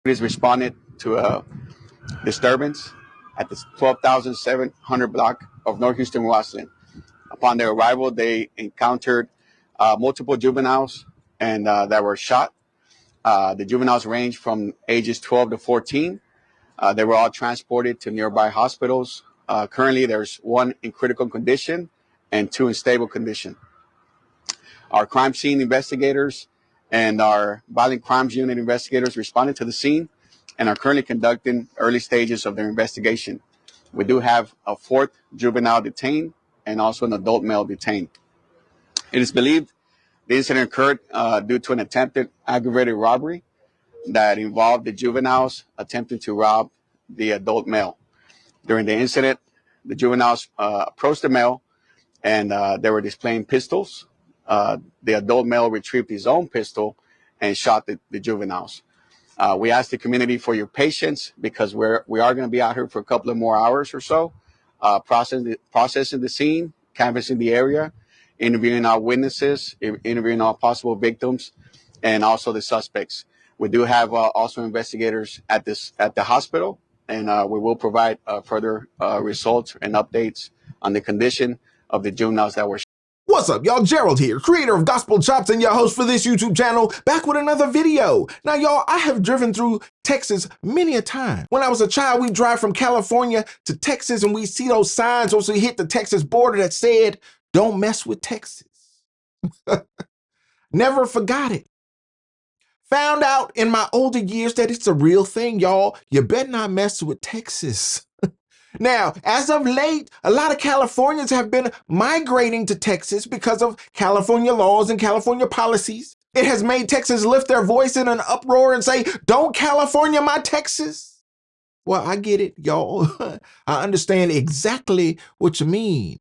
Police responded to a disturbance at the 12,700 block of North Houston Roslyn. Upon their arrival, they encountered multiple juveniles and that were shot. The juveniles ranged from ages 12 to 14. They were all transported to nearby hospitals. Currently, there's one in critical condition and two in stable condition. Our crime scene investigators and our violent crimes unit investigators responded to the scene and are currently conducting early stages of their investigation. We do have a fourth juvenile detained and also an adult male detained. It is believed the incident occurred due to an attempted aggravated robbery that involved the juveniles attempting to rob the adult male. During the incident, the juveniles approached the male and they were displaying pistols. The adult male retrieved his own pistol and shot the juveniles. We ask the community for your patience because we are going to be out here for a couple of more hours or so, processing the scene, canvassing the area, interviewing our witnesses, interviewing all possible victims, and also the suspects. We do have also investigators at the hospital, and we will provide further results and updates on the condition of the juveniles that were. What's up, y'all? Gerald here, creator of Gospel Chops and your host for this YouTube channel, back with another video. Now, y'all, I have driven through Texas many a time. When I was a child, we drive from California to Texas and we see those signs once we hit the Texas border that said, "Don't mess with Texas." Never forgot it. Found out in my older years that it's a real thing, y'all. You better not mess with Texas. Now, as of late, a lot of Californians have been migrating to Texas because of California laws and California policies. It has made Texans lift their voice in an uproar and say, "Don't California my Texas." Well, I get it, y'all. I understand exactly what you mean.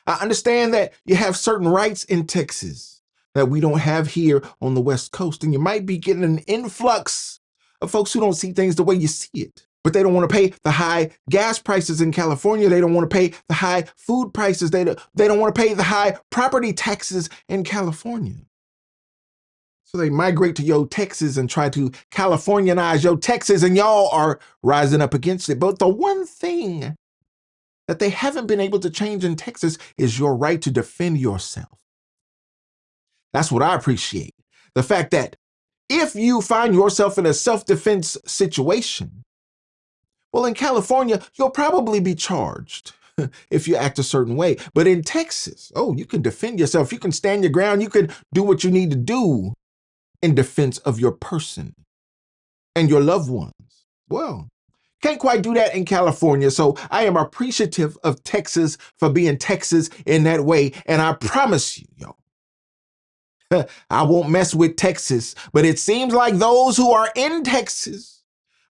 I understand that you have certain rights in Texas that we don't have here on the West Coast, and you might be getting an influx of folks who don't see things the way you see it. But they don't want to pay the high gas prices in California. They don't want to pay the high food prices. They don't want to pay the high property taxes in California. So they migrate to Yo Texas and try to Californianize Yo Texas, and y'all are rising up against it. But the one thing that they haven't been able to change in Texas is your right to defend yourself. That's what I appreciate. The fact that if you find yourself in a self-defense situation, well, in California, you'll probably be charged if you act a certain way. But in Texas, oh, you can defend yourself. You can stand your ground. You can do what you need to do in defense of your person and your loved ones. Well, can't quite do that in California. So I am appreciative of Texas for being Texas in that way. And I promise you, yo, I won't mess with Texas. But it seems like those who are in Texas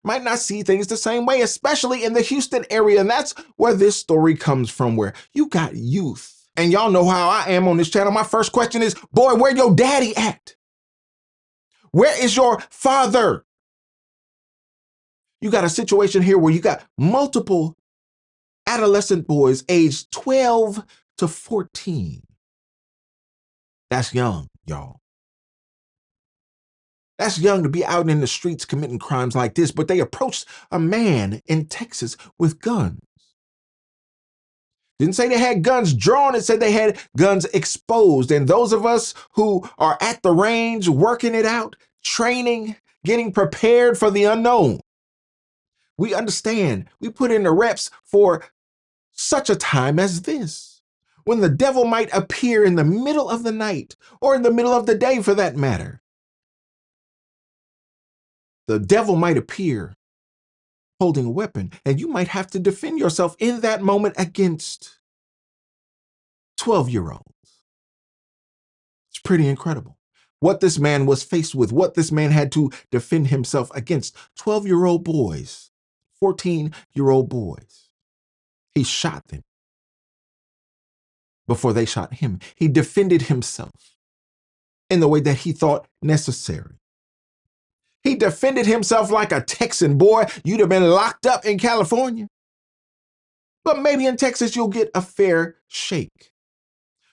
might not see things the same way, especially in the Houston area. And that's where this story comes from, where you got youth. And y'all know how I am on this channel. My first question is, boy, where your daddy at? Where is your father? You got a situation here where you got multiple adolescent boys aged 12 to 14. That's young, y'all. That's young to be out in the streets committing crimes like this, but they approached a man in Texas with guns. Didn't say they had guns drawn, it said they had guns exposed. And those of us who are at the range, working it out, training, getting prepared for the unknown, we understand, we put in the reps for such a time as this, when the devil might appear in the middle of the night, or in the middle of the day for that matter. The devil might appear holding a weapon, and you might have to defend yourself in that moment against 12-year-olds. It's pretty incredible what this man was faced with, what this man had to defend himself against. 12-year-old boys, 14-year-old boys. He shot them before they shot him. He defended himself in the way that he thought necessary. He defended himself like a Texan. Boy, you'd have been locked up in California. But maybe in Texas, you'll get a fair shake.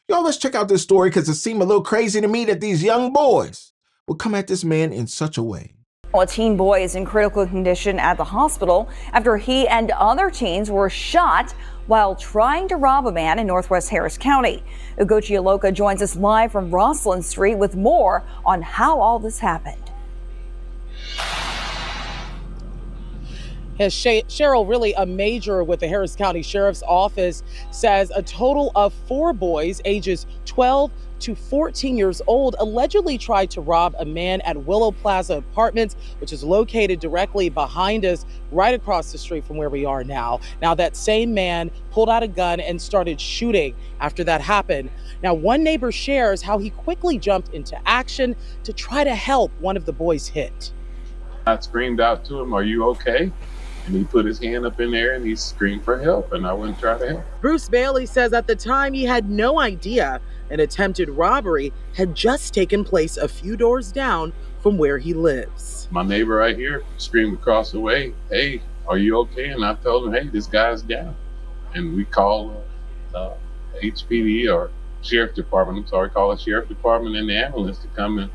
Y'all, let's check out this story because it seemed a little crazy to me that these young boys would come at this man in such a way. A teen boy is in critical condition at the hospital after he and other teens were shot while trying to rob a man in northwest Harris County. Ugochi Iloka joins us live from Roslyn Street with more on how all this happened. Cheryl, really a major with the Harris County Sheriff's Office, says a total of 4 boys ages 12 to 14 years old allegedly tried to rob a man at Willow Plaza Apartments, which is located directly behind us, right across the street from where we are now. Now, that same man pulled out a gun and started shooting after that happened. Now, one neighbor shares how he quickly jumped into action to try to help one of the boys hit. I screamed out to him, "Are you okay?" And he put his hand up in there and he screamed for help, and I went and tried to help. Bruce Bailey says at the time he had no idea an attempted robbery had just taken place a few doors down from where he lives. My neighbor right here screamed across the way, "Hey, are you okay?" And I told him, "Hey, this guy's down." And we called HPD or Sheriff Department, call the Sheriff Department and the ambulance to come and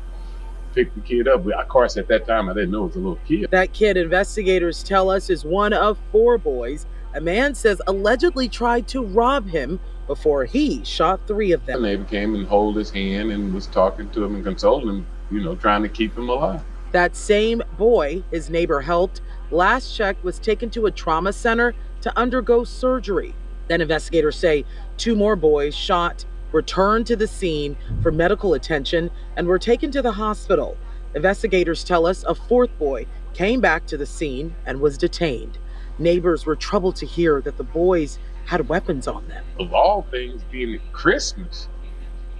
pick the kid up. Of course, at that time, I didn't know it was a little kid. That kid, investigators tell us, is one of 4 boys a man says allegedly tried to rob him before he shot 3 of them. The neighbor came and held his hand and was talking to him and consoling him, trying to keep him alive. That same boy his neighbor helped, last check, was taken to a trauma center to undergo surgery. Then investigators say 2 more boys shot returned to the scene for medical attention and were taken to the hospital. Investigators tell us a 4th boy came back to the scene and was detained. Neighbors were troubled to hear that the boys had weapons on them. Of all things, being Christmas,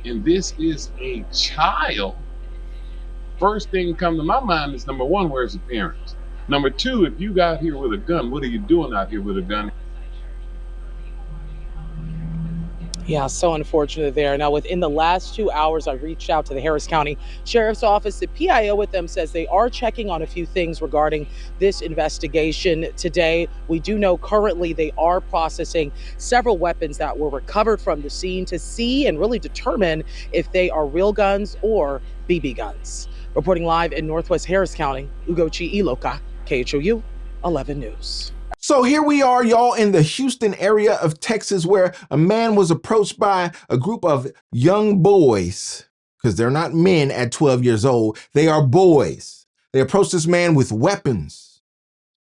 and this is a child, first thing come to my mind is, number 1, where's the parents? Number 2, if you got here with a gun, what are you doing out here with a gun? Yeah, so unfortunate there. Now, within the last 2 hours, I reached out to the Harris County Sheriff's Office. The PIO with them says they are checking on a few things regarding this investigation today. We do know currently they are processing several weapons that were recovered from the scene to see and really determine if they are real guns or BB guns. Reporting live in Northwest Harris County, Ugochi Iloka, KHOU 11 News. So here we are, y'all, in the Houston area of Texas, where a man was approached by a group of young boys, because they're not men at 12 years old. They are boys. They approached this man with weapons.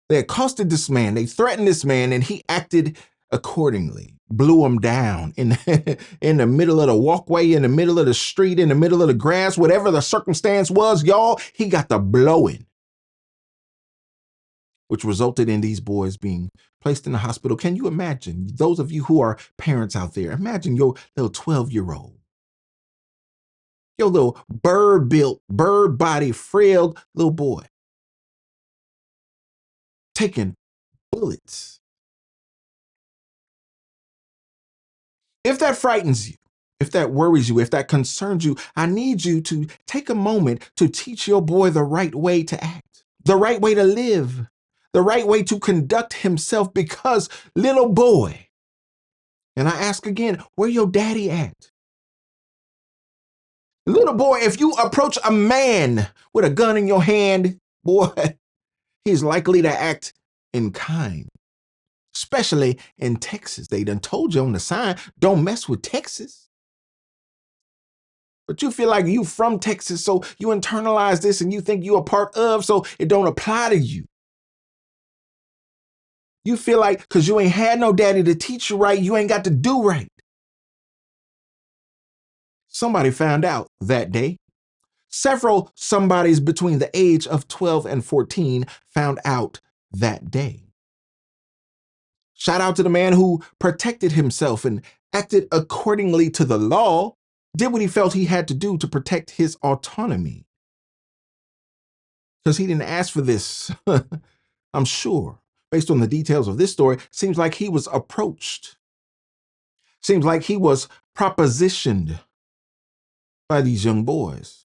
They accosted this man. They threatened this man, and he acted accordingly. Blew him down in the middle of the walkway, in the middle of the street, in the middle of the grass, whatever the circumstance was, y'all, he got the blowing, which resulted in these boys being placed in the hospital. Can you imagine, those of you who are parents out there, imagine your little 12-year-old, your little bird-built, bird-body, frail little boy, taking bullets. If that frightens you, if that worries you, if that concerns you, I need you to take a moment to teach your boy the right way to act, the right way to live, the right way to conduct himself, because little boy, and I ask again, where your daddy at? Little boy, if you approach a man with a gun in your hand, boy, he's likely to act in kind, especially in Texas. They done told you on the sign, don't mess with Texas. But you feel like you from Texas, so you internalize this and you think you a part of, so it don't apply to you. You feel like because you ain't had no daddy to teach you right, you ain't got to do right. Somebody found out that day. Several somebodies between the age of 12 and 14 found out that day. Shout out to the man who protected himself and acted accordingly to the law, did what he felt he had to do to protect his autonomy. Because he didn't ask for this, I'm sure. Based on the details of this story, seems like he was approached. Seems like he was propositioned by these young boys.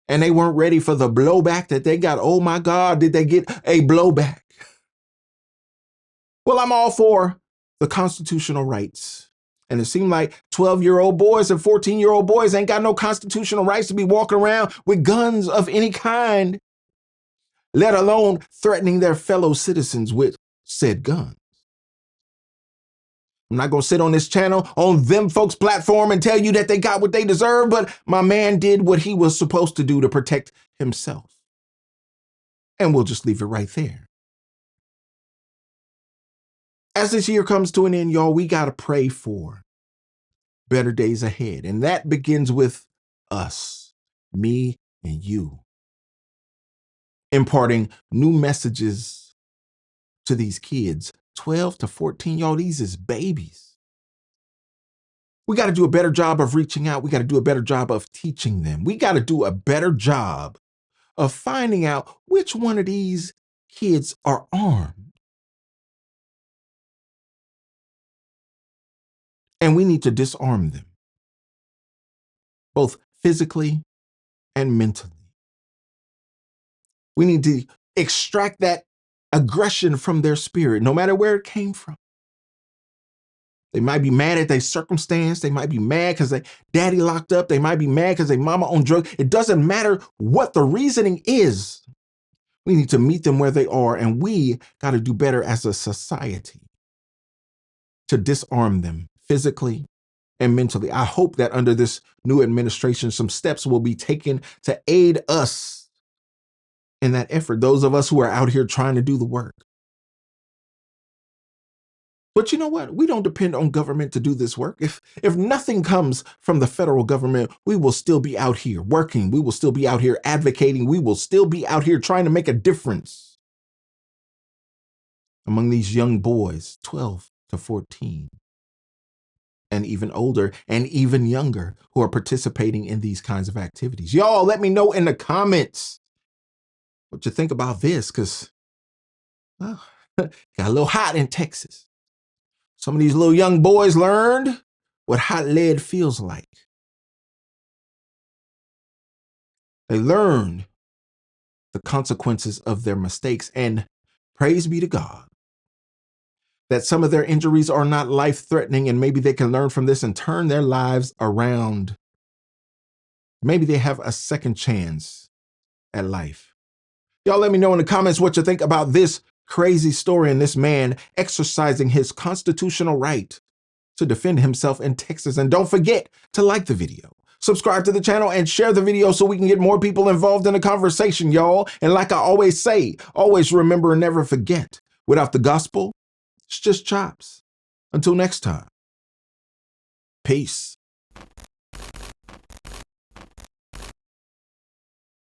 And they weren't ready for the blowback that they got. Oh my God, did they get a blowback? Well, I'm all for the constitutional rights. And it seemed like 12-year-old boys and 14-year-old boys ain't got no constitutional rights to be walking around with guns of any kind. let alone threatening their fellow citizens with said guns. I'm not going to sit on this channel on them folks' platform and tell you that they got what they deserve, but my man did what he was supposed to do to protect himself. And we'll just leave it right there. As this year comes to an end, y'all, we got to pray for better days ahead. And that begins with us, me and you, imparting new messages to these kids, 12 to 14, y'all, these is babies. We got to do a better job of reaching out. We got to do a better job of teaching them. We got to do a better job of finding out which one of these kids are armed. And we need to disarm them, both physically and mentally. We need to extract that aggression from their spirit, no matter where it came from. They might be mad at their circumstance. They might be mad because their daddy locked up. They might be mad because their mama on drugs. It doesn't matter what the reasoning is. We need to meet them where they are, and we got to do better as a society to disarm them physically and mentally. I hope that under this new administration, some steps will be taken to aid us in that effort, those of us who are out here trying to do the work. But you know what? We don't depend on government to do this work. If nothing comes from the federal government, we will still be out here working. We will still be out here advocating. We will still be out here trying to make a difference among these young boys, 12 to 14, and even older and even younger, who are participating in these kinds of activities. Y'all, let me know in the comments what you think about this, because well, got a little hot in Texas. Some of these little young boys learned what hot lead feels like. They learned the consequences of their mistakes, and praise be to God that some of their injuries are not life-threatening, and maybe they can learn from this and turn their lives around. Maybe they have a second chance at life. Y'all let me know in the comments what you think about this crazy story and this man exercising his constitutional right to defend himself in Texas. And don't forget to like the video, subscribe to the channel, and share the video so we can get more people involved in the conversation, y'all. And like I always say, always remember and never forget, without the gospel, it's just chops. Until next time, peace.